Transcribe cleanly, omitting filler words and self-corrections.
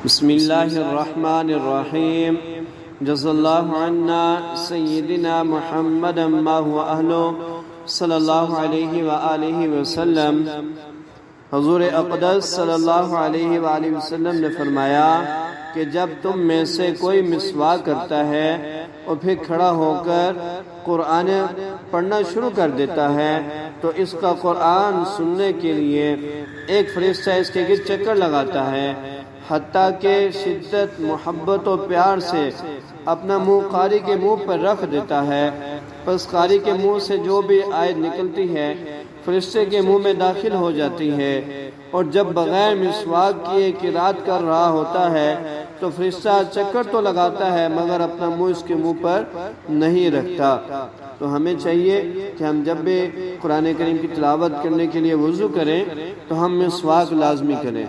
بسم اللہ الرحمن الرحیم جزا اللہ عنا سیدنا محمد ما هو اہلو صلی اللہ علیہ وآلہ وسلم۔ حضور اقدس صلی اللہ علیہ وآلہ وسلم نے فرمایا کہ جب تم میں سے کوئی مسواک کرتا ہے اور پھر کھڑا ہو کر قرآن پڑھنا شروع کر دیتا ہے تو اس کا قرآن سننے کے لیے ایک فرشتہ اس کے گرد چکر لگاتا ہے، حتیٰ کہ شدت محبت و پیار سے اپنا منہ قاری کے منہ پر رکھ دیتا ہے، پس قاری کے منہ سے جو بھی آیت نکلتی ہے فرشتے کے منہ میں داخل ہو جاتی ہے، اور جب بغیر مسواک کیے قرات کر رہا ہوتا ہے تو فرشتہ چکر تو لگاتا ہے مگر اپنا منہ اس کے منہ پر نہیں رکھتا۔ تو ہمیں چاہیے کہ ہم جب بھی قرآن کریم کی تلاوت کرنے کے لیے وضو کریں تو ہم مسواک لازمی کریں۔